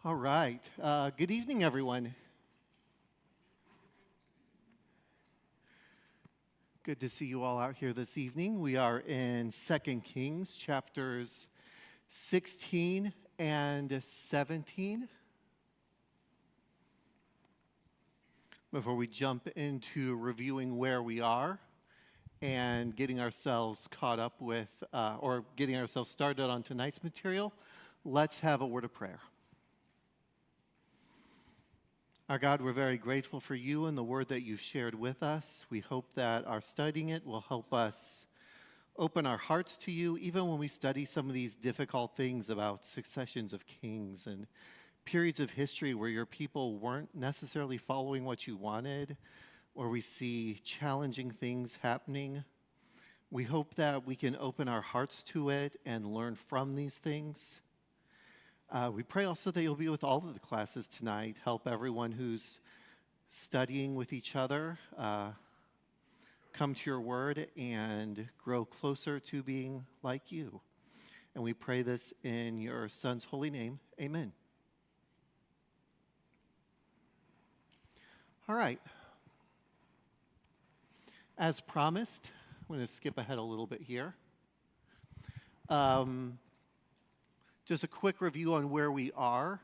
All right. Good evening, everyone. Good to see you all out here this evening. We are in 2 Kings, chapters 16 and 17. Before we jump into reviewing where we are and getting ourselves caught up with, or getting ourselves started on tonight's material, let's have a word of prayer. Our God, we're very grateful for you and the word that you've shared with us. We hope that our studying it will help us open our hearts to you, even when we study some of these difficult things about successions of kings and periods of history where your people weren't necessarily following what you wanted, or we see challenging things happening. We hope that we can open our hearts to it and learn from these things. We pray also that you'll be with all of the classes tonight. Help everyone who's studying with each other come to your word and grow closer to being like you. And we pray this in your Son's holy name. Amen. All right. As promised, I'm going to skip ahead a little bit here. Just a quick review on where we are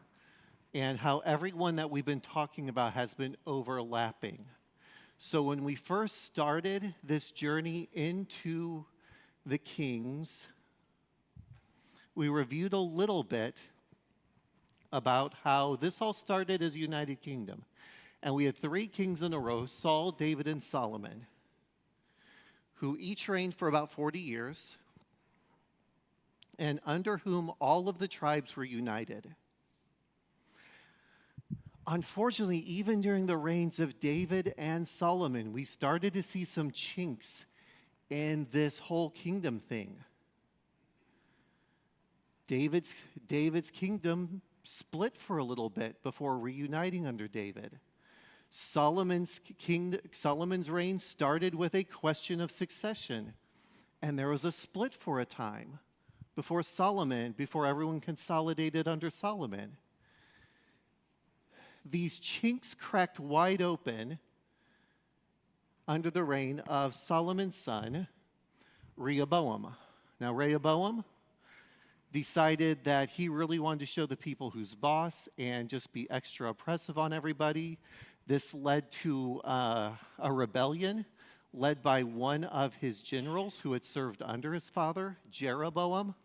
and how everyone that we've been talking about has been overlapping. So when we first started this journey into the kings, we reviewed a little bit about how this all started as a united kingdom. And we had 3 kings in a row, Saul, David, and Solomon, who each reigned for about 40 years, and under whom all of the tribes were united. Unfortunately, even during the reigns of David and Solomon, we started to see some chinks in this whole kingdom thing. David's kingdom split for a little bit before reuniting under David. Solomon's reign started with a question of succession, and there was a split for a time before everyone consolidated under Solomon. These chinks cracked wide open under the reign of Solomon's son, Rehoboam. Now, Rehoboam decided that he really wanted to show the people who's boss and just be extra oppressive on everybody. This led to a rebellion led by one of his generals who had served under his father, Jeroboam.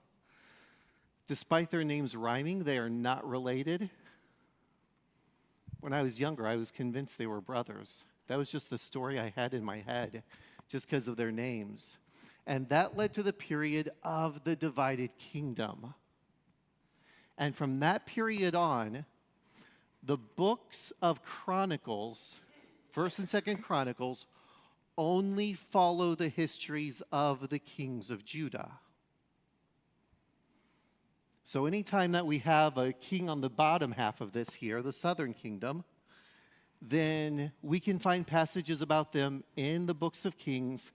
Despite their names rhyming, they are not related. When I was younger, I was convinced they were brothers. That was just the story I had in my head, just because of their names. And that led to the period of the divided kingdom. And from that period on, the books of Chronicles, 1st and 2nd Chronicles, only follow the histories of the kings of Judah. So anytime that we have a king on the bottom half of this here, the southern kingdom, then we can find passages about them in the books of Kings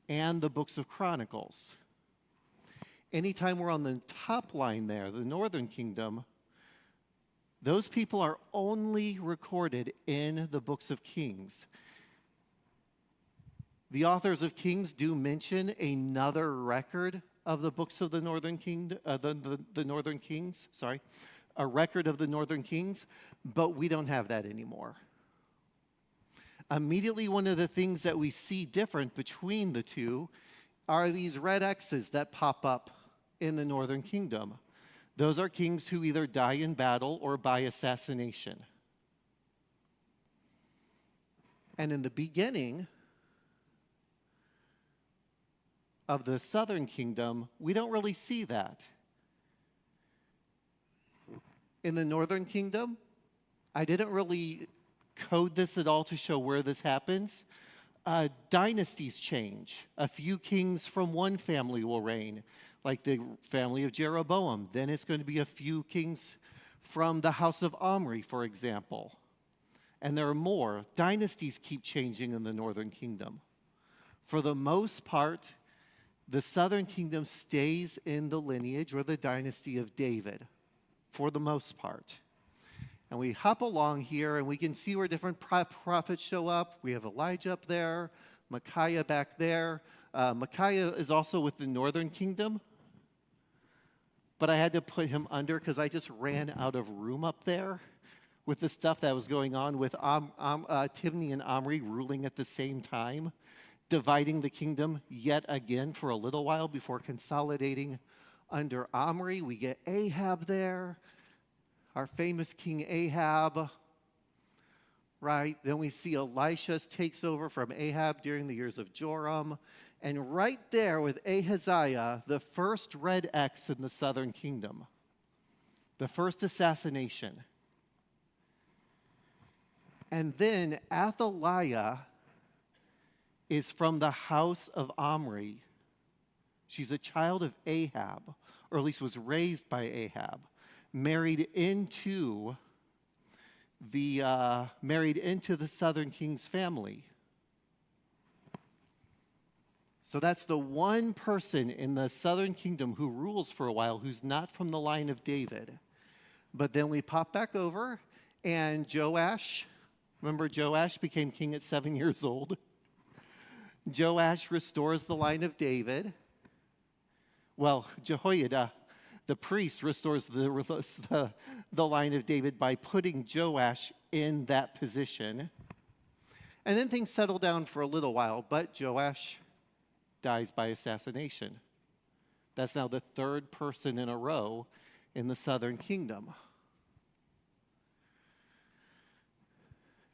and the books of Chronicles. Anytime we're on the top line there, the northern kingdom, those people are only recorded in the books of Kings. The authors of Kings do mention another record of the books of the northern kingdom, the northern kings, a record of the northern kings, but we don't have that anymore. Immediately, one of the things that we see different between the two are these red X's that pop up in the northern kingdom. Those are kings who either die in battle or by assassination. And in the beginning of the southern kingdom, we don't really see that. In the northern kingdom, I didn't really code this at all to show where this happens. Dynasties change. A few kings from one family will reign, like the family of Jeroboam. Then it's going to be a few kings from the house of Omri, for example. And there are more. Dynasties keep changing in the northern kingdom. For the most part, the southern kingdom stays in the lineage or the dynasty of David, for the most part. And we hop along here, and we can see where different prophets show up. We have Elijah up there, Micaiah back there. Micaiah is also with the northern kingdom, but I had to put him under because I just ran out of room up there with the stuff that was going on with Tibni and Omri ruling at the same time, dividing the kingdom yet again for a little while before consolidating under Omri. We get Ahab there, our famous King Ahab, right? Then we see Elisha takes over from Ahab during the years of Joram. And right there with Ahaziah, the first red X in the southern kingdom, the first assassination. And then Athaliah is from the house of Omri. She's a child of Ahab, or at least was raised by Ahab, married into the southern king's family. So that's the one person in the southern kingdom who rules for a while who's not from the line of David. But then we pop back over, and Joash, remember Joash became king at 7 years old. Joash restores the line of David. Well, Jehoiada, the priest, restores the line of David by putting Joash in that position. And then things settle down for a little while, but Joash dies by assassination. That's now the third person in a row in the southern kingdom.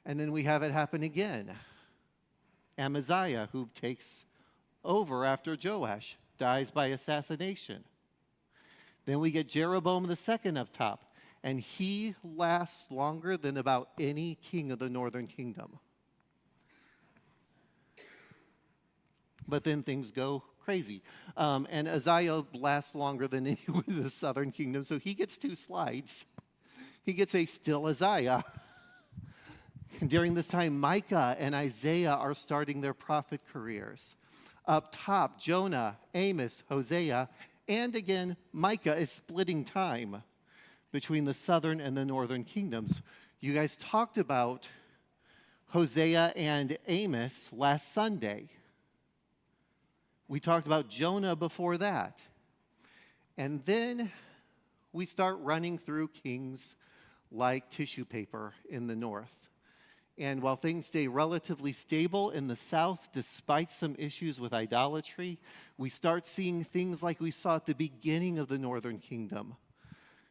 And then we have it happen again. Amaziah, who takes over after Joash, dies by assassination. Then we get Jeroboam II up top, and he lasts longer than about any king of the northern kingdom. But then things go crazy. And Uzziah lasts longer than anyone in the southern kingdom, so he gets 2 slides. He gets a still Uzziah. And during this time, Micah and Isaiah are starting their prophet careers. Up top, Jonah, Amos, Hosea, and again, Micah is splitting time between the southern and the northern kingdoms. You guys talked about Hosea and Amos last Sunday. We talked about Jonah before that. And then we start running through kings like tissue paper in the north. And while things stay relatively stable in the south, despite some issues with idolatry, we start seeing things like we saw at the beginning of the northern kingdom.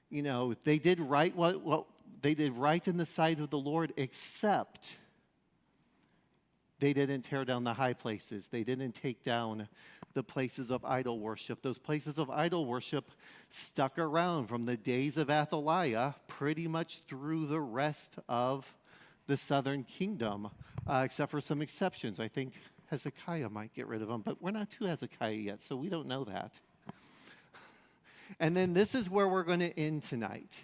You know, they did right what they did right in the sight of the Lord, except they didn't tear down the high places. They didn't take down the places of idol worship. Those places of idol worship stuck around from the days of Athaliah pretty much through the rest of the southern kingdom, except for some exceptions. I think Hezekiah might get rid of them, but we're not to Hezekiah yet, so we don't know that. And then this is where we're going to end tonight.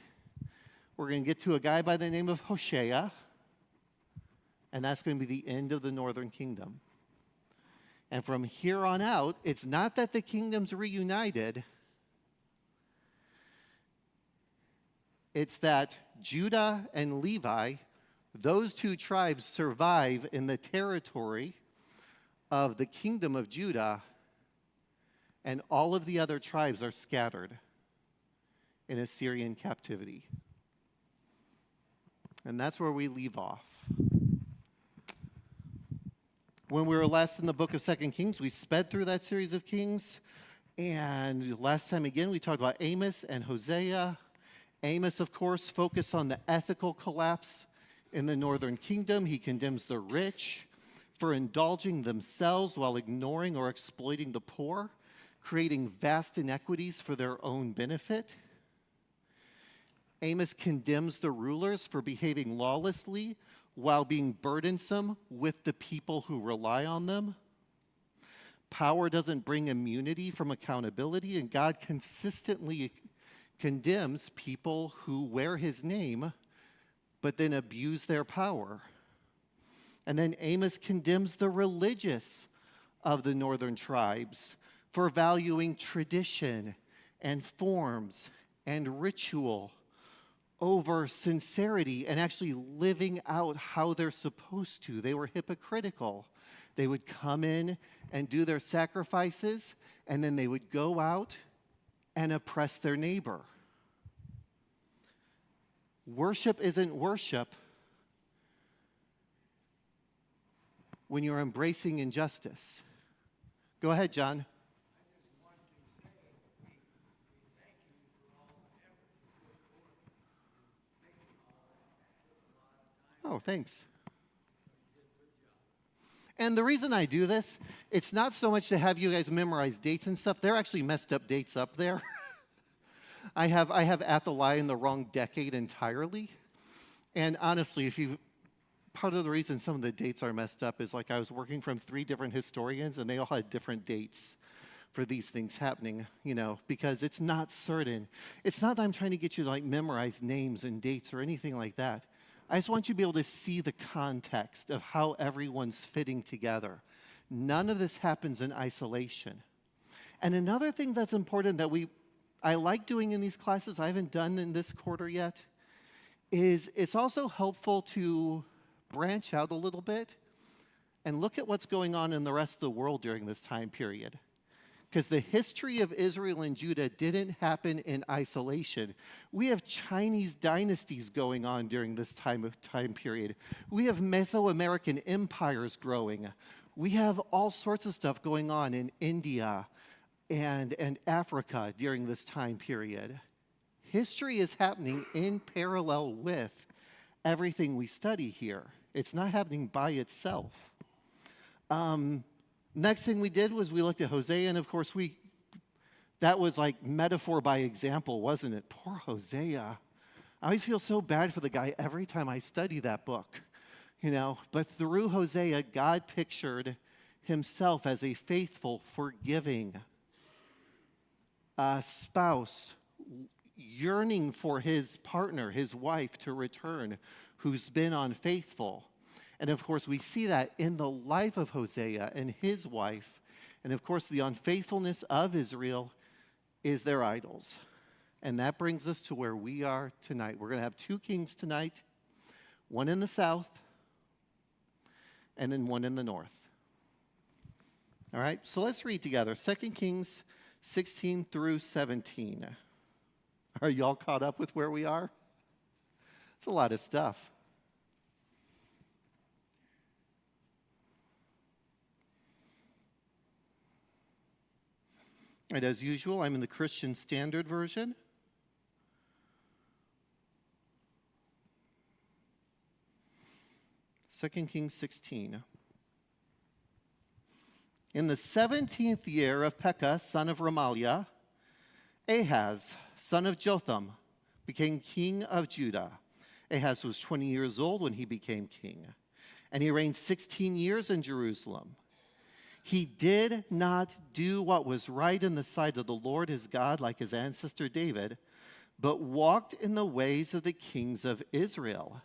We're going to get to a guy by the name of Hoshea, and that's going to be the end of the northern kingdom. And from here on out, it's not that the kingdom's reunited. It's that Judah and Levi, those 2 tribes, survive in the territory of the kingdom of Judah, and all of the other tribes are scattered in Assyrian captivity. And that's where we leave off. When we were last in the book of 2 Kings, we sped through that series of kings. And last time again, we talked about Amos and Hosea. Amos, of course, focused on the ethical collapse in the northern kingdom. He condemns the rich for indulging themselves while ignoring or exploiting the poor, creating vast inequities for their own benefit. Amos condemns the rulers for behaving lawlessly while being burdensome with the people who rely on them. Power doesn't bring immunity from accountability, and God consistently condemns people who wear his name but then abuse their power. And then Amos condemns the religious of the northern tribes for valuing tradition and forms and ritual over sincerity and actually living out how they're supposed to. They were hypocritical. They would come in and do their sacrifices, and then they would go out and oppress their neighbor. Worship isn't worship when you're embracing injustice. Go ahead, John. Oh, thanks. And the reason I do this, it's not so much to have you guys memorize dates and stuff. They're actually messed up dates up there. I have Athaliah in the wrong decade entirely. And honestly, part of the reason some of the dates are messed up is like I was working from 3 different historians and they all had different dates for these things happening, because it's not certain. It's not that I'm trying to get you to like memorize names and dates or anything like that. I just want you to be able to see the context of how everyone's fitting together. None of this happens in isolation. And another thing that's important that I like doing in these classes, I haven't done in this quarter yet, is it's also helpful to branch out a little bit and look at what's going on in the rest of the world during this time period. Because the history of Israel and Judah didn't happen in isolation. We have Chinese dynasties going on during this time period. We have Mesoamerican empires growing. We have all sorts of stuff going on in India and Africa during this time period. History is happening in parallel with everything we study here. It's not happening by itself. Next thing we did was we looked at Hosea, and of course that was like metaphor by example, wasn't it? Poor Hosea. I always feel so bad for the guy every time I study that book, But through Hosea, God pictured himself as a faithful, forgiving spouse, yearning for his partner, his wife, to return, who's been unfaithful. And of course, we see that in the life of Hosea and his wife. And of course, the unfaithfulness of Israel is their idols. And that brings us to where we are tonight. We're going to have 2 kings tonight, one in the south and then one in the north. All right, so let's read together 2 Kings 16 through 17. Are y'all caught up with where we are? It's a lot of stuff. And as usual, I'm in the Christian Standard Version. Second Kings 16. In the 17th year of Pekah, son of Remaliah, Ahaz, son of Jotham, became king of Judah. Ahaz was 20 years old when he became king, and he reigned 16 years in Jerusalem. He did not do what was right in the sight of the Lord his God like his ancestor David, but walked in the ways of the kings of Israel.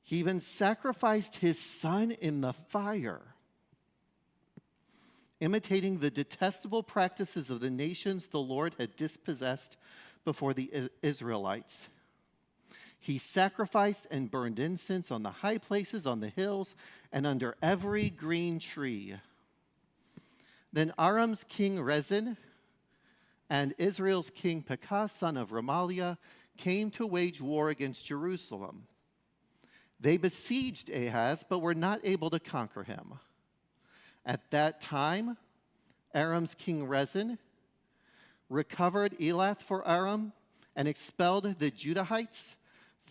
He even sacrificed his son in the fire, imitating the detestable practices of the nations the Lord had dispossessed before the Israelites. He sacrificed and burned incense on the high places, on the hills, and under every green tree. Then Aram's king Rezin and Israel's king Pekah, son of Remaliah, came to wage war against Jerusalem. They besieged Ahaz, but were not able to conquer him. At that time, Aram's king Rezin recovered Elath for Aram and expelled the Judahites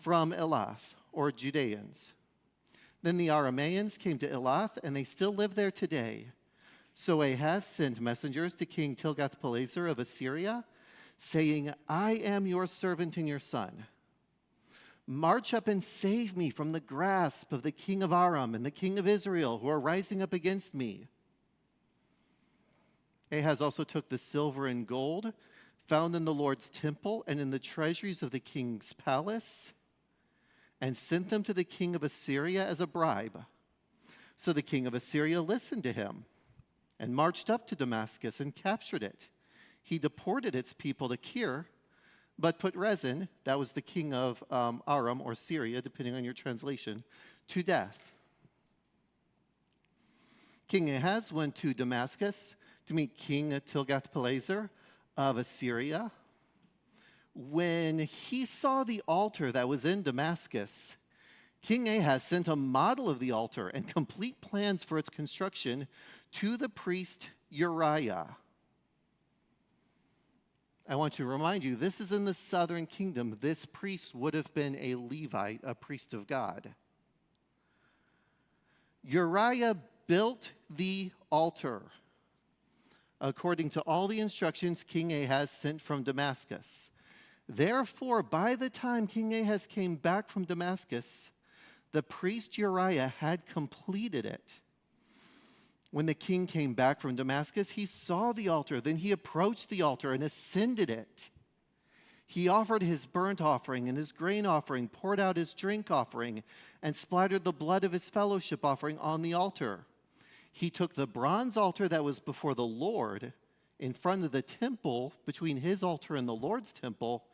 from Elath, or Judeans. Then the Arameans came to Elath, and they still live there today. So Ahaz sent messengers to King Tilgath-Pileser of Assyria, saying, I am your servant and your son. March up and save me from the grasp of the king of Aram and the king of Israel, who are rising up against me. Ahaz also took the silver and gold found in the Lord's temple and in the treasuries of the king's palace, and sent them to the king of Assyria as a bribe. So the king of Assyria listened to him and marched up to Damascus and captured it. He deported its people to Kir, but put Rezin, that was the king of Aram or Syria, depending on your translation, to death. King Ahaz went to Damascus to meet King Tilgath-Pileser of Assyria. When he saw the altar that was in Damascus, King Ahaz sent a model of the altar and complete plans for its construction to the priest Uriah. I want to remind you, this is in the southern kingdom. This priest would have been a Levite, a priest of God. Uriah built the altar according to all the instructions King Ahaz sent from Damascus. Therefore, by the time King Ahaz came back from Damascus, the priest Uriah had completed it. When the king came back from Damascus, he saw the altar. Then he approached the altar and ascended it. He offered his burnt offering and his grain offering, poured out his drink offering, and splattered the blood of his fellowship offering on the altar. He took the bronze altar that was before the Lord in front of the temple, between his altar and the Lord's temple,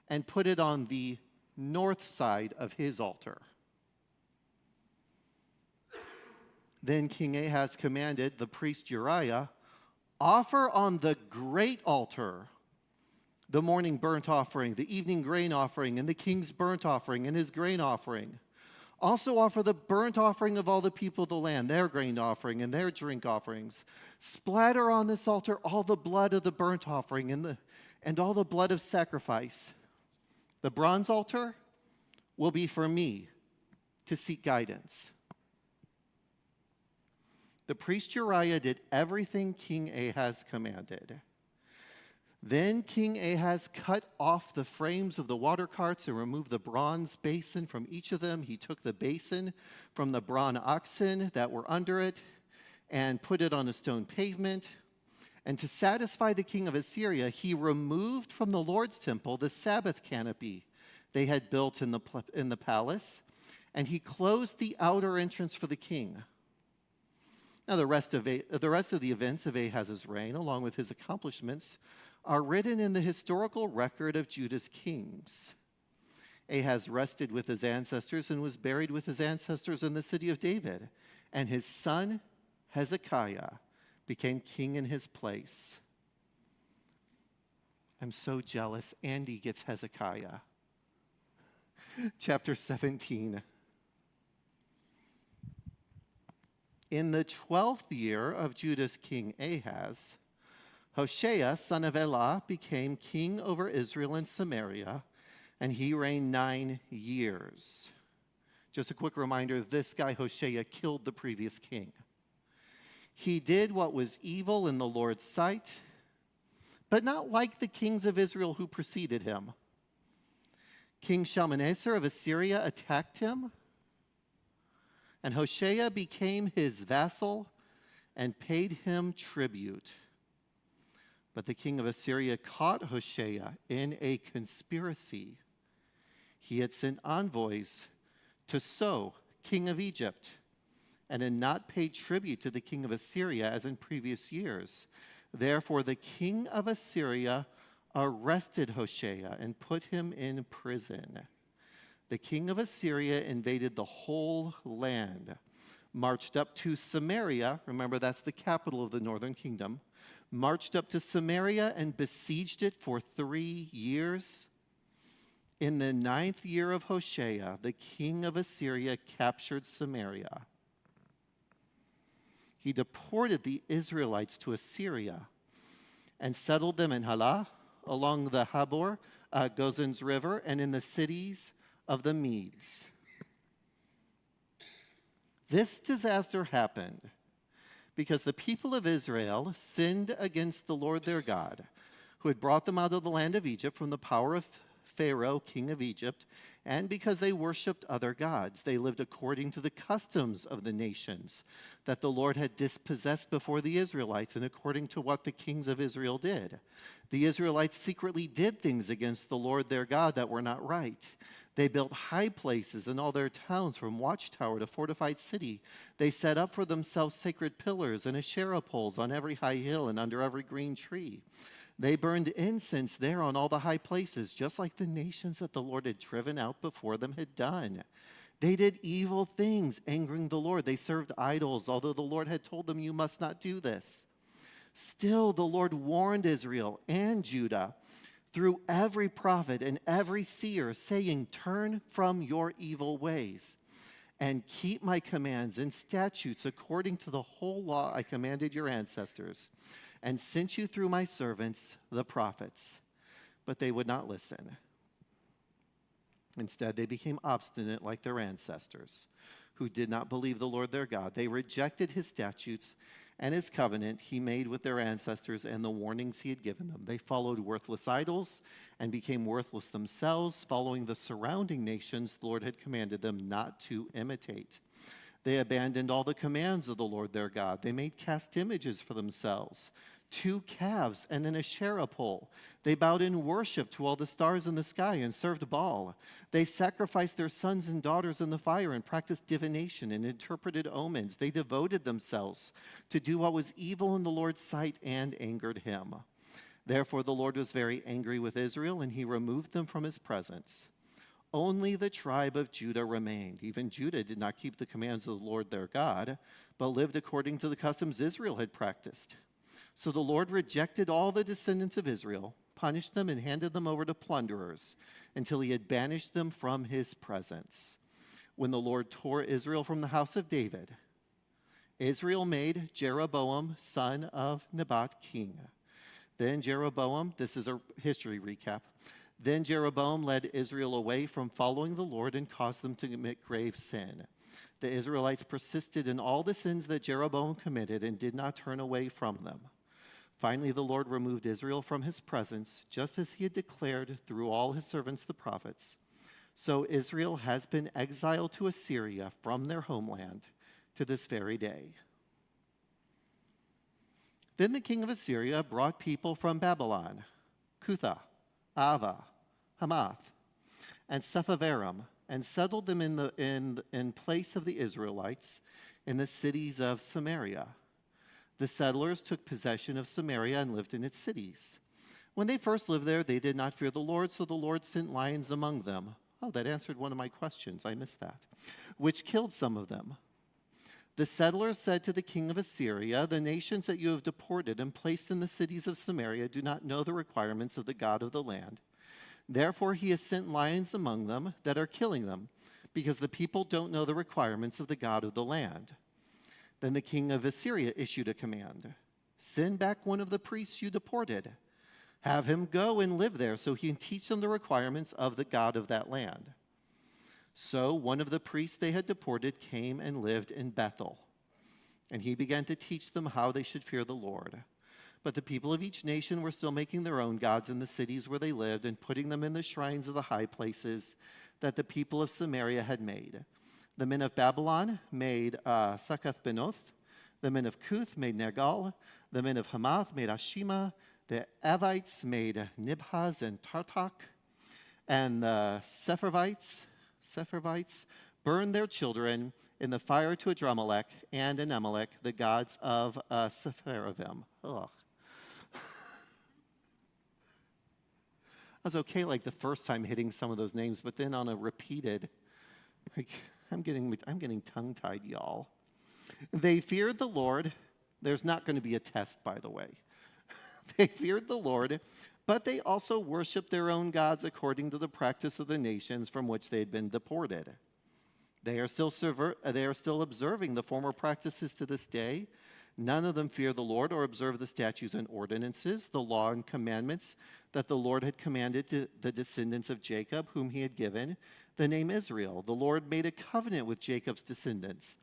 and put it on the north side of his altar. Then King Ahaz commanded the priest Uriah, offer on the great altar the morning burnt offering, the evening grain offering, and the king's burnt offering and his grain offering. Also offer the burnt offering of all the people of the land, their grain offering and their drink offerings. Splatter on this altar all the blood of the burnt offering and all the blood of sacrifice. The bronze altar will be for me to seek guidance. The priest Uriah did everything King Ahaz commanded. Then King Ahaz cut off the frames of the water carts and removed the bronze basin from each of them. He took the basin from the bronze oxen that were under it and put it on a stone pavement. And to satisfy the king of Assyria, he removed from the Lord's temple the Sabbath canopy they had built in the palace, and he closed the outer entrance for the king. Now, the rest of the events of Ahaz's reign, along with his accomplishments, are written in the historical record of Judah's kings. Ahaz rested with his ancestors and was buried with his ancestors in the city of David, and his son Hezekiah became king in his place. I'm so jealous. Andy gets Hezekiah. Chapter 17. In the 12th year of Judah's king Ahaz, Hoshea, son of Elah, became king over Israel and Samaria, and he reigned 9 years. Just a quick reminder, this guy Hoshea killed the previous king. He did what was evil in the Lord's sight, but not like the kings of Israel who preceded him. King Shalmaneser of Assyria attacked him, and Hoshea became his vassal and paid him tribute. But the king of Assyria caught Hoshea in a conspiracy. He had sent envoys to So, king of Egypt, and had not paid tribute to the king of Assyria as in previous years. Therefore, the king of Assyria arrested Hoshea and put him in prison. The king of Assyria invaded the whole land, marched up to Samaria, remember that's the capital of the northern kingdom, marched up to Samaria and besieged it for 3 years. In the 9th year of Hoshea, the king of Assyria captured Samaria. He deported the Israelites to Assyria and settled them in Halah, along the Habor, Gozan's river, and in the cities of the Medes. This disaster happened because the people of Israel sinned against the Lord their God, who had brought them out of the land of Egypt from the power of Pharaoh, king of Egypt, and because they worshipped other gods. They lived according to the customs of the nations that the Lord had dispossessed before the Israelites, and according to what the kings of Israel did. The Israelites secretly did things against the Lord their God that were not right. They built high places in all their towns, from watchtower to fortified city. They set up for themselves sacred pillars and Asherah poles on every high hill and under every green tree. They burned incense there on all the high places, just like the nations that the Lord had driven out before them had done. They did evil things, angering the Lord. They served idols, although the Lord had told them, "You must not do this." Still, the Lord warned Israel and Judah through every prophet and every seer, saying, "Turn from your evil ways and keep my commands and statutes according to the whole law I commanded your ancestors and sent you through my servants, the prophets." But they would not listen. Instead, they became obstinate like their ancestors, who did not believe the Lord their God. They rejected his statutes and his covenant he made with their ancestors and the warnings he had given them. They followed worthless idols and became worthless themselves, following the surrounding nations the Lord had commanded them not to imitate. They abandoned all the commands of the Lord their God. They made cast images for themselves, 2 calves and an Asherah pole. They bowed in worship to all the stars in the sky and served Baal. They sacrificed their sons and daughters in the fire and practiced divination and interpreted omens. They devoted themselves to do what was evil in the Lord's sight and angered him. Therefore the Lord was very angry with Israel, and he removed them from his presence. Only the tribe of Judah remained. Even Judah did not keep the commands of the Lord their God, but lived according to the customs Israel had practiced. So the Lord rejected all the descendants of Israel, punished them, and handed them over to plunderers until he had banished them from his presence. When the Lord tore Israel from the house of David, Israel made Jeroboam, son of Nebat, king. Then Jeroboam, this is a history recap, then Jeroboam led Israel away from following the Lord and caused them to commit grave sin. The Israelites persisted in all the sins that Jeroboam committed and did not turn away from them. Finally, the Lord removed Israel from his presence, just as he had declared through all his servants the prophets. So Israel has been exiled to Assyria from their homeland to this very day. Then the king of Assyria brought people from Babylon, Cutha, Ava, Hamath, and Sepharvaim, and settled them in place of the Israelites in the cities of Samaria. The settlers took possession of Samaria and lived in its cities. When they first lived there, they did not fear the Lord, so the Lord sent lions among them. Oh, that answered one of my questions. I missed that. Which killed some of them. The settlers said to the king of Assyria, "The nations that you have deported and placed in the cities of Samaria do not know the requirements of the God of the land. Therefore he has sent lions among them that are killing them, because the people don't know the requirements of the God of the land." Then the king of Assyria issued a command: "Send back one of the priests you deported. Have him go and live there so he can teach them the requirements of the God of that land." So one of the priests they had deported came and lived in Bethel, and he began to teach them how they should fear the Lord. But the people of each nation were still making their own gods in the cities where they lived and putting them in the shrines of the high places that the people of Samaria had made. The men of Babylon made Succoth-Benoth. The men of Cuth made Nergal. The men of Hamath made Ashima. The Avites made Nibhaz and Tartak. And the Sepharvites burned their children in the fire to Adramelech and Anemelech, the gods of Sepharvaim. Ugh. I was okay like the first time hitting some of those names, but then on a repeated, I'm getting tongue-tied, y'all. They feared the Lord. There's not going to be a test, by the way. They feared the Lord, but they also worshiped their own gods according to the practice of the nations from which they had been deported. They are still observing the former practices to this day. None of them fear the Lord or observe the statutes and ordinances, the law and commandments that the Lord had commanded to the descendants of Jacob, whom he had given the name Israel. The Lord made a covenant with Jacob's descendants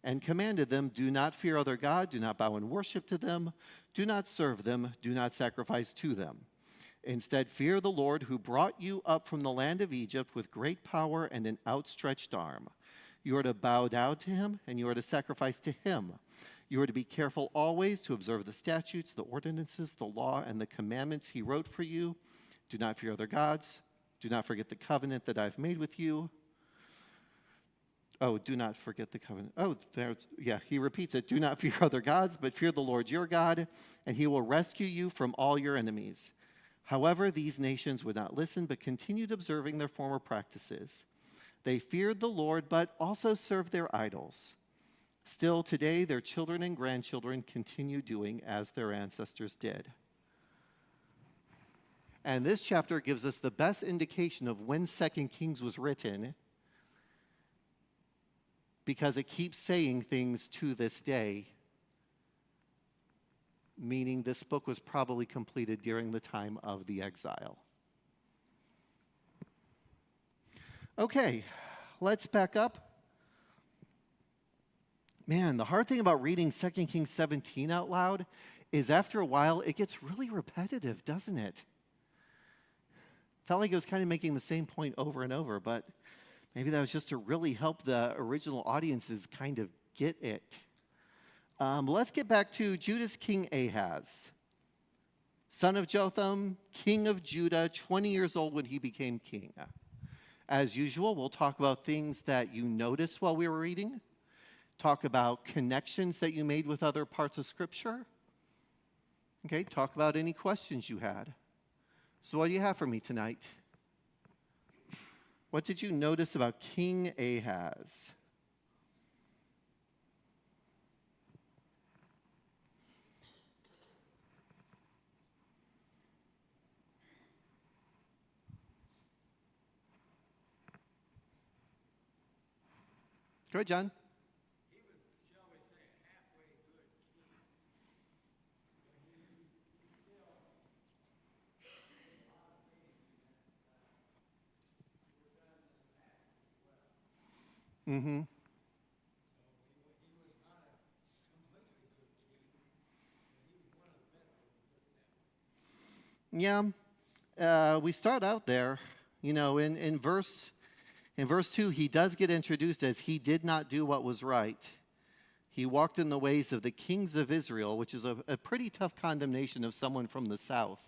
and commanded them, "Do not fear other God, do not bow and worship to them, do not serve them, do not sacrifice to them. Instead, fear the Lord who brought you up from the land of Egypt with great power and an outstretched arm. You are to bow down to him, and you are to sacrifice to him. You are to be careful always to observe the statutes, the ordinances, the law, and the commandments he wrote for you. Do not fear other gods. Do not forget the covenant that I've made with you. Oh, do not forget the covenant. Oh, he repeats it. Do not fear other gods, but fear the Lord your God, and he will rescue you from all your enemies. However, these nations would not listen, but continued observing their former practices. They feared the Lord, but also served their idols. Still, today, their children and grandchildren continue doing as their ancestors did. And this chapter gives us the best indication of when 2 Kings was written, because it keeps saying things to this day, meaning this book was probably completed during the time of the exile. Okay, let's back up. Man, the hard thing about reading 2 Kings 17 out loud is after a while, it gets really repetitive, doesn't it? Felt like it was kind of making the same point over and over, but maybe that was just to really help the original audiences kind of get it. Let's get back to Judah's king Ahaz, son of Jotham, king of Judah, 20 years old when he became king. As usual, we'll talk about things that you noticed while we were reading, talk about connections that you made with other parts of Scripture. Okay, talk about any questions you had. So what do you have for me tonight? What did you notice about King Ahaz? Go ahead, John. He was, shall we say, a halfway good king. But he still did a lot of things that were done in the past as well. Mm-hmm. So he was not a completely good king, but he was one of the better ones, put it that way. Yeah, we start out there, in verse 2, he does get introduced as he did not do what was right. He walked in the ways of the kings of Israel, which is a pretty tough condemnation of someone from the south,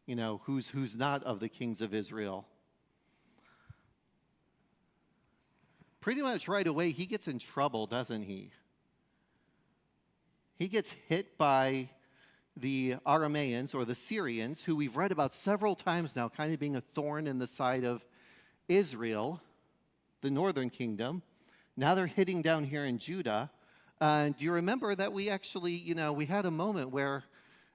who's not of the kings of Israel. Pretty much right away, he gets in trouble, doesn't he? He gets hit by the Arameans or the Syrians, who we've read about several times now, kind of being a thorn in the side of Israel, the northern kingdom. Now they're hitting down here in Judah. Do you remember that we actually, we had a moment where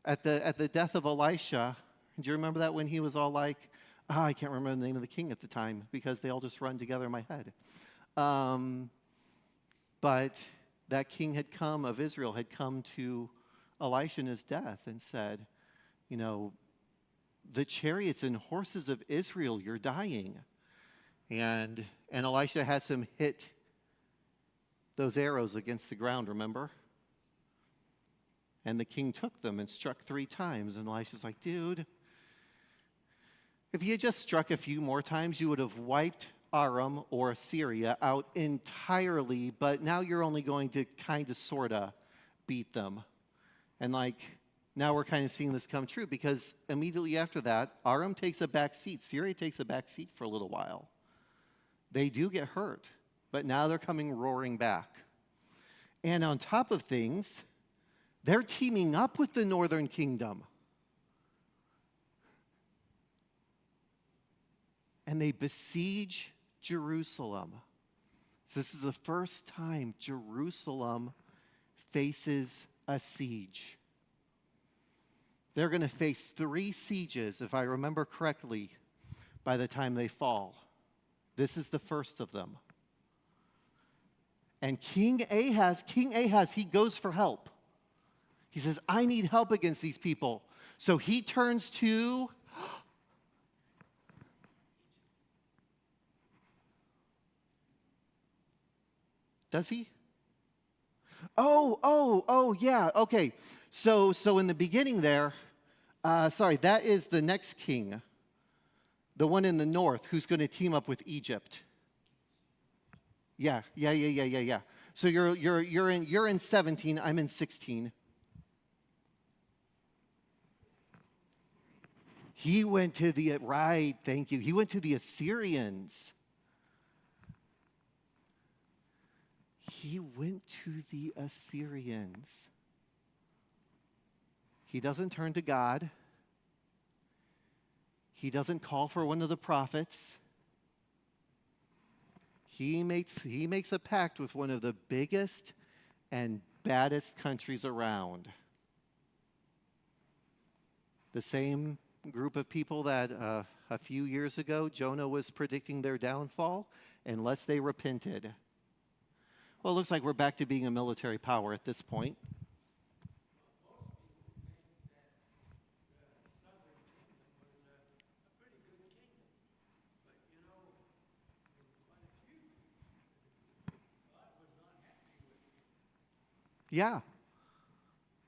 at the death of Elisha, do you remember that when he was all like, I can't remember the name of the king at the time because they all just run together in my head. But that king of Israel had come to Elisha in his death and said, the chariots and horses of Israel, you're dying. And Elisha has him hit those arrows against the ground, remember? And the king took them and struck 3 times. And Elisha's like, dude, if you had just struck a few more times, you would have wiped Aram or Assyria out entirely, but now you're only going to kind of sort of beat them. And now we're kind of seeing this come true because immediately after that, Aram takes a back seat. Syria takes a back seat for a little while. They do get hurt, but now they're coming roaring back. And on top of things, they're teaming up with the northern kingdom. And they besiege Jerusalem. So this is the first time Jerusalem faces a siege. They're going to face 3 sieges, if I remember correctly, by the time they fall. This is the first of them. And King Ahaz, he goes for help. He says, I need help against these people. So he turns to does he? Oh, yeah, okay. So in the beginning there, that is the next king, the one in the north who's going to team up with Egypt. Yeah. So you're in 17, I'm in 16. He went to thank you. He went to the Assyrians. he went to the Assyrians. He doesn't turn to God. He doesn't call for one of the prophets. He makes a pact with one of the biggest and baddest countries around. The same group of people that a few years ago Jonah was predicting their downfall unless they repented. Well, it looks like we're back to being a military power at this point. Yeah.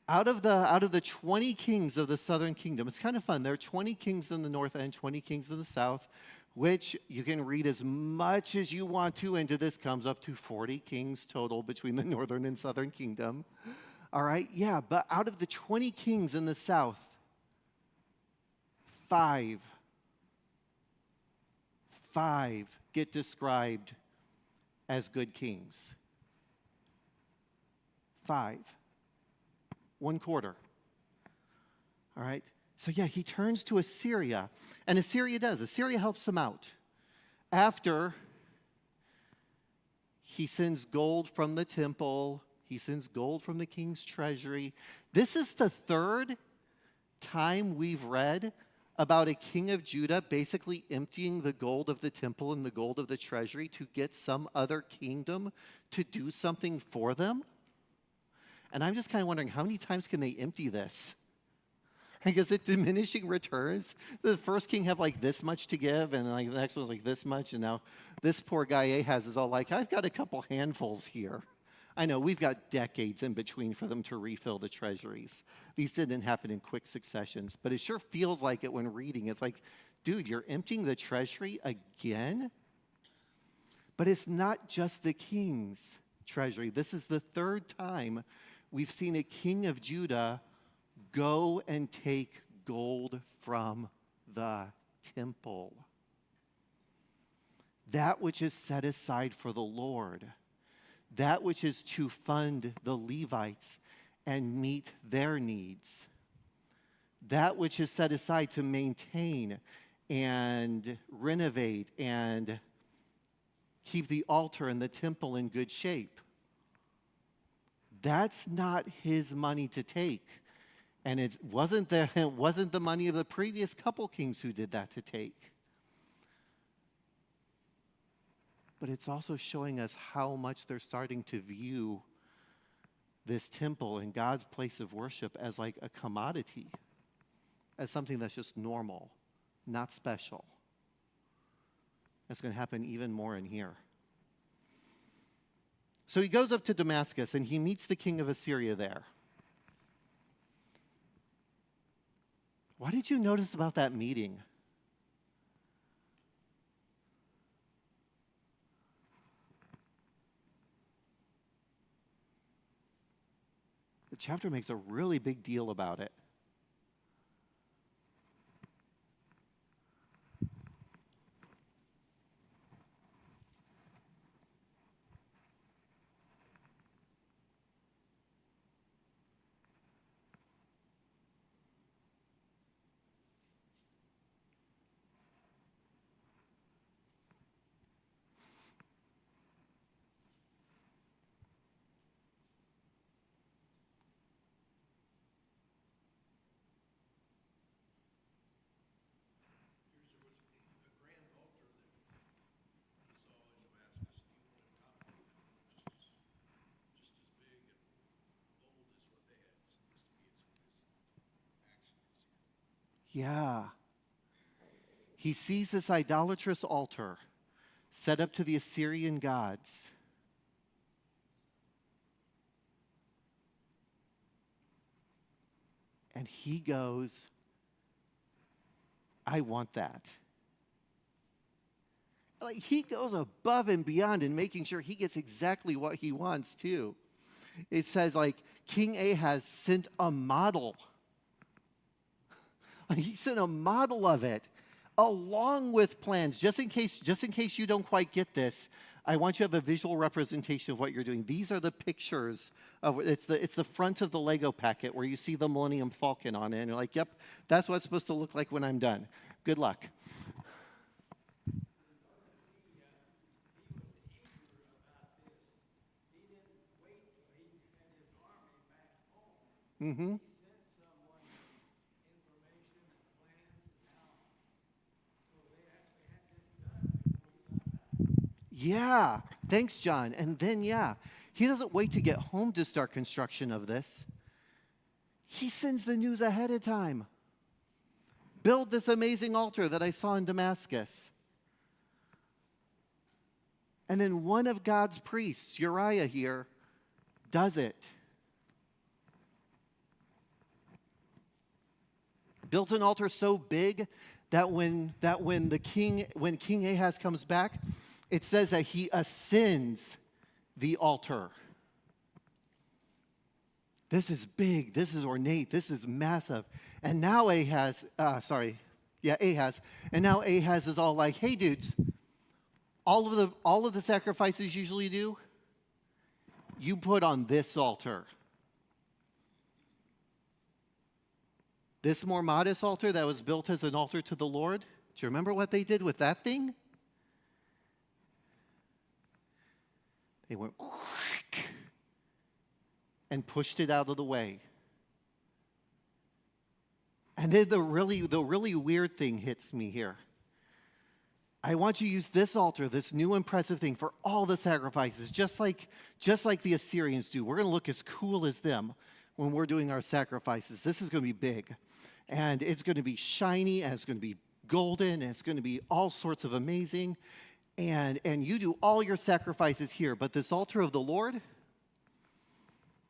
Out of the 20 kings of the southern kingdom, it's kind of fun. There are 20 kings in the north and 20 kings in the south, which you can read as much as you want to into this, comes up to 40 kings total between the northern and southern kingdom. All right, yeah, but out of the 20 kings in the south, 5 get described as good kings. 5. 1/4. All right? So yeah, he turns to Assyria. And Assyria does. Assyria helps him out. After he sends gold from the temple, he sends gold from the king's treasury. This is the third time we've read about a king of Judah basically emptying the gold of the temple and the gold of the treasury to get some other kingdom to do something for them. And I'm just kind of wondering, how many times can they empty this? Like, is it diminishing returns? The first king had like this much to give, and like the next one's like this much, and now this poor guy Ahaz is all like, I've got a couple handfuls here. I know we've got decades in between for them to refill the treasuries. These didn't happen in quick successions, but it sure feels like it when reading. It's like, dude, you're emptying the treasury again? But it's not just the king's treasury. This is the third time we've seen a king of Judah go and take gold from the temple. That which is set aside for the Lord. That which is to fund the Levites and meet their needs. That which is set aside to maintain and renovate and keep the altar and the temple in good shape. That's not his money to take. And it wasn't the money of the previous couple kings who did that to take. But it's also showing us how much they're starting to view this temple and God's place of worship as like a commodity, as something that's just normal, not special. That's going to happen even more in here. So he goes up to Damascus and he meets the king of Assyria there. What did you notice about that meeting? The chapter makes a really big deal about it. Yeah. He sees this idolatrous altar set up to the Assyrian gods. And he goes, I want that. Like, he goes above and beyond in making sure he gets exactly what he wants too. It says like King Ahaz sent a model. He sent a model of it along with plans, just in case you don't quite get this. I want you to have a visual representation of what you're doing. These are the pictures of it's the front of the Lego packet where you see the Millennium Falcon on it, and you're like, yep, that's what it's supposed to look like when I'm done. Good luck. Mm-hmm. Yeah. Thanks, John. And then, yeah, he doesn't wait to get home to start construction of this. He sends the news ahead of time. Build this amazing altar that I saw in Damascus. And then one of God's priests, Uriah here, does it. Built an altar so big that when King Ahaz comes back, it says that he ascends the altar. This is big, this is ornate, this is massive. And now Ahaz. And now Ahaz is all like, hey dudes, all of the sacrifices you usually do, you put on this altar. This more modest altar that was built as an altar to the Lord, do you remember what they did with that thing? They went and pushed it out of the way. And then the really weird thing hits me here. I want you to use this altar, this new impressive thing, for all the sacrifices, just like the Assyrians do. We're going to look as cool as them when we're doing our sacrifices. This is going to be big. And it's going to be shiny, and it's going to be golden, and it's going to be all sorts of amazing. And you do all your sacrifices here. But this altar of the Lord,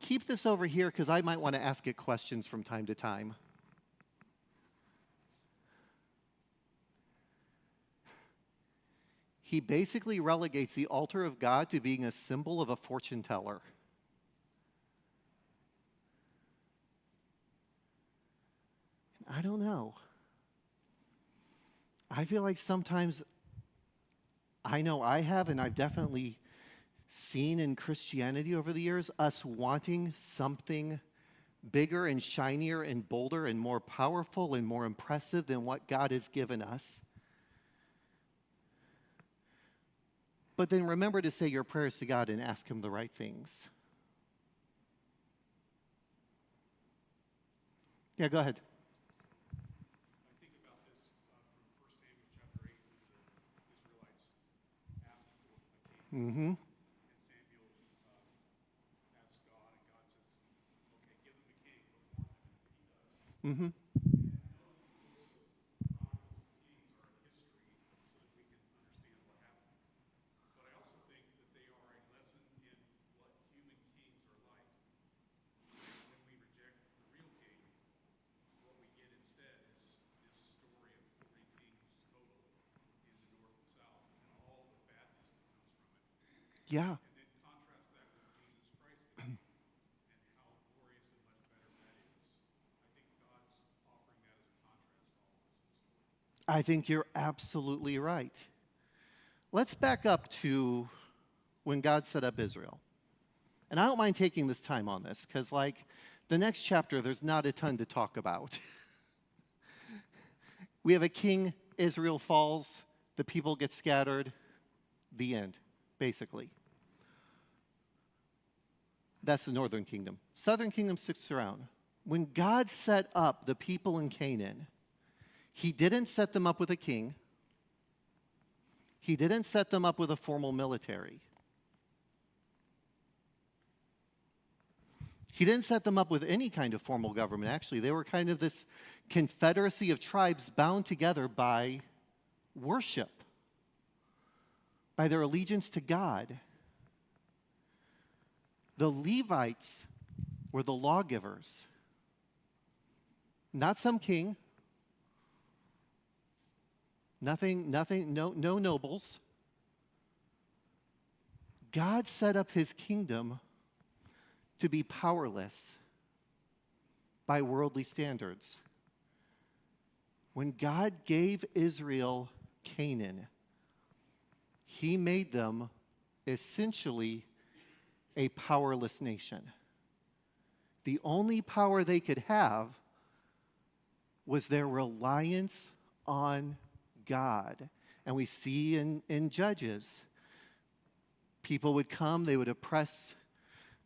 keep this over here because I might want to ask it questions from time to time. He basically relegates the altar of God to being a symbol of a fortune teller. I don't know. I feel like sometimes, I know I have, and I've definitely seen in Christianity over the years, us wanting something bigger and shinier and bolder and more powerful and more impressive than what God has given us. But then remember to say your prayers to God and ask Him the right things. Yeah, go ahead. I think about this from 1 Samuel chapter 8, when the Israelites asked for a king. Mm-hmm. And Samuel asks God, and God says, okay, give them a king, but warn them, and he does. Mm-hmm. And I know the books of Chronicles and Kings are a history so that we can understand what happened. But I also think that they are a lesson in what human kings are like. When we reject the real king, what we get instead is this story of 40 kings total in the north and south and all the badness that comes from it. Yeah. And then contrast that with Jesus Christ the King and how glorious and much better that is. I think God's offering that as a contrast to all of this in the story. I think you're absolutely right. Let's back up to when God set up Israel. And I don't mind taking this time on this because, like, the next chapter, there's not a ton to talk about. We have a king, Israel falls, the people get scattered, the end, basically. That's the northern kingdom. Southern kingdom sticks around. When God set up the people in Canaan, He didn't set them up with a king. He didn't set them up with a formal military. He didn't set them up with any kind of formal government, actually. They were kind of this confederacy of tribes bound together by worship, by their allegiance to God. The Levites were the lawgivers, not some king, no nobles. God set up His kingdom to be powerless by worldly standards. When God gave Israel Canaan, He made them essentially a powerless nation. The only power they could have was their reliance on God. And we see in Judges, people would come, they would oppress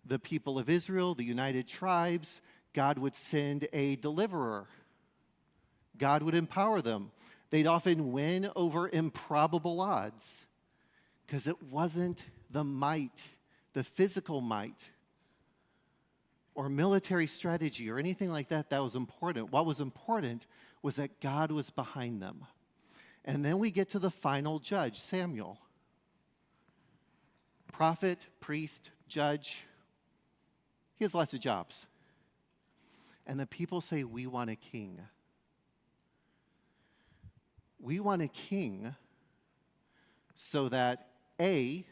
the people of Israel, the United Tribes. God would send a deliverer. God would empower them. They'd often win over improbable odds because it wasn't the might, the physical might, or military strategy or anything like that that was important. What was important was that God was behind them. And then we get to the final judge, Samuel. Prophet, priest, judge. He has lots of jobs. And the people say, we want a king. We want a king so that A,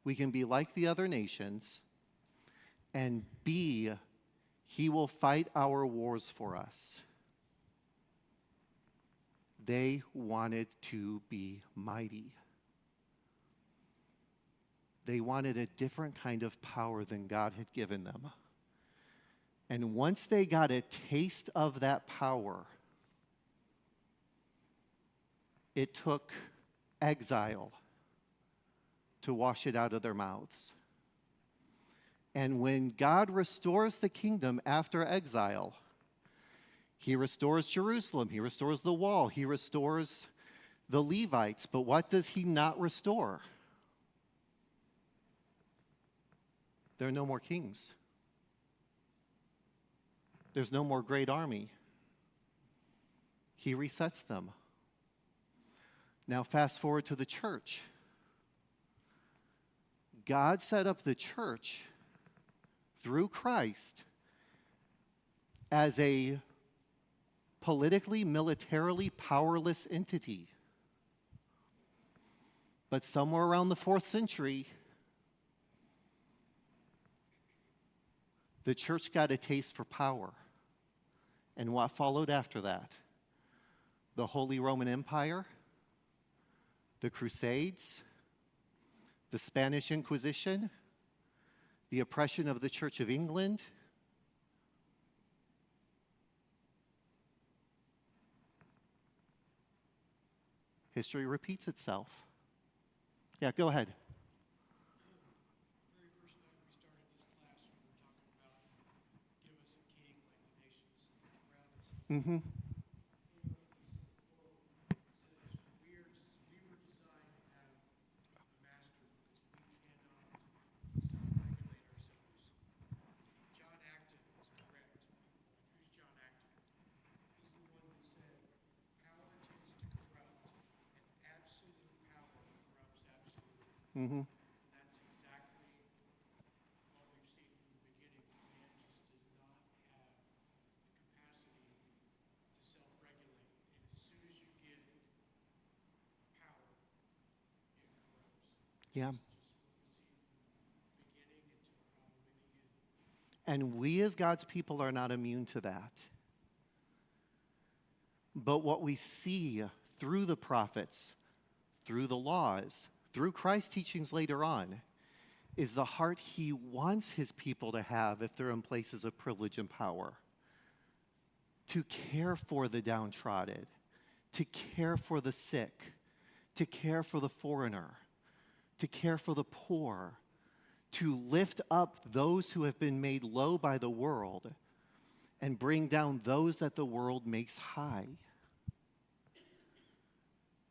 we can be like the other nations, and B, he will fight our wars for us. They wanted to be mighty. They wanted a different kind of power than God had given them. And once they got a taste of that power, it took exile to wash it out of their mouths. And when God restores the kingdom after exile, he restores Jerusalem, he restores the wall, he restores the Levites. But what does he not restore? There are no more kings. There's no more great army. He resets them. Now fast forward to the church. God set up the church through Christ as a politically, militarily powerless entity. But somewhere around the 4th century, the church got a taste for power. And what followed after that? The Holy Roman Empire, the Crusades, the Spanish Inquisition, the oppression of the Church of England. History repeats itself. Yeah, go ahead. The very first night we started this class, we were talking about give us a king like the nations around us. Mm-hmm. You know, says we were designed to have a master because we cannot self-regulate ourselves. John Acton was correct. Who's John Acton? He's the one that said power tends to corrupt, and absolute power corrupts absolutely. Mm-hmm. That's exactly what we've seen from the beginning. Man just does not have the capacity to self-regulate. And as soon as you give power, it corrupts. Yeah. It's just what we see from the beginning until probably the end. And we as God's people are not immune to that. But what we see through the prophets, through the laws, through Christ's teachings later on, is the heart he wants his people to have if they're in places of privilege and power. To care for the downtrodden, to care for the sick, to care for the foreigner, to care for the poor, to lift up those who have been made low by the world and bring down those that the world makes high.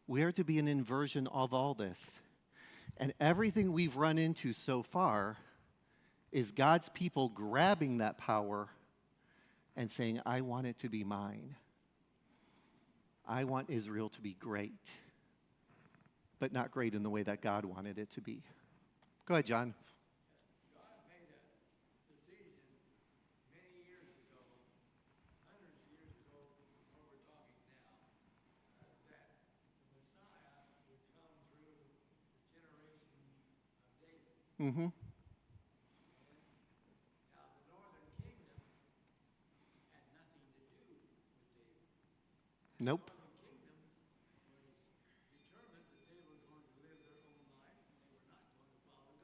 We are to be an inversion of all this. And everything we've run into so far is God's people grabbing that power and saying, I want it to be mine. I want Israel to be great, but not great in the way that God wanted it to be. Go ahead, John. God made a decision many years ago, hundreds of years ago, where we're talking now, that the Messiah would come through the generation of David. Mm-hmm. Now, the northern kingdom had nothing to do with David. Nope. The northern kingdom was determined that they were going to live their own life and they were not going to follow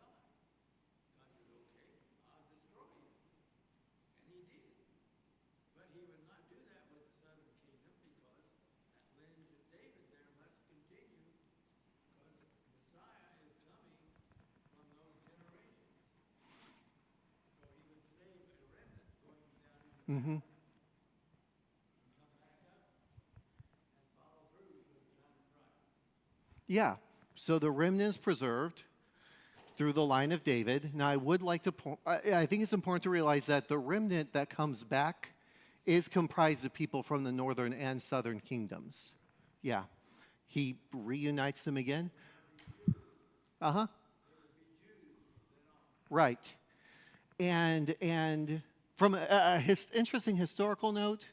Mm-hmm. Yeah. So the remnant is preserved through the line of David. Now, I would like to I think it's important to realize that the remnant that comes back is comprised of people from the northern and southern kingdoms. Yeah. He reunites them again. Uh-huh. Right. And from a interesting historical note,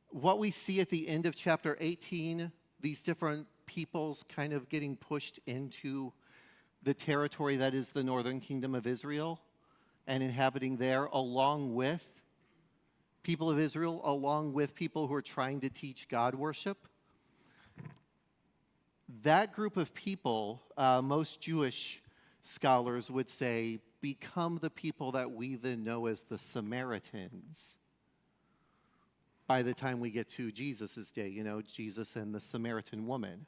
what we see at the end of chapter 18, these different peoples kind of getting pushed into the territory that is the northern kingdom of Israel and inhabiting there, along with people of Israel, along with people who are trying to teach God worship. That group of people, most Jewish scholars would say, become the people that we then know as the Samaritans by the time we get to Jesus' day, Jesus and the Samaritan woman.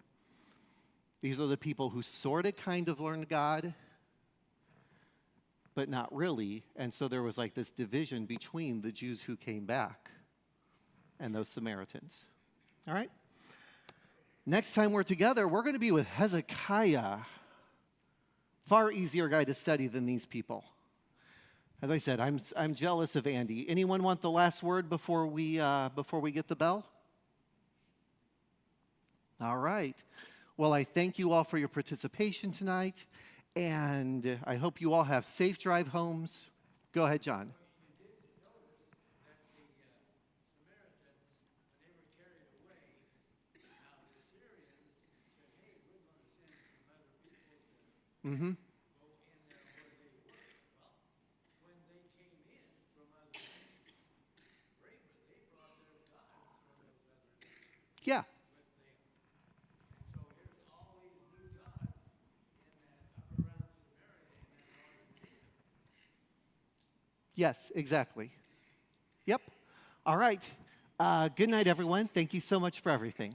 These are the people who sort of kind of learned God, but not really. And so there was like this division between the Jews who came back and those Samaritans. All right? Next time we're together, we're going to be with Hezekiah. Far easier guy to study than these people. As I said, I'm jealous of Andy. Anyone want the last word before we get the bell? All right. Well, I thank you all for your participation tonight, and I hope you all have safe drive homes. Go ahead, John. Mm-hmm. Yeah. Yes, exactly. Yep. All right. Good night, everyone. Thank you so much for everything.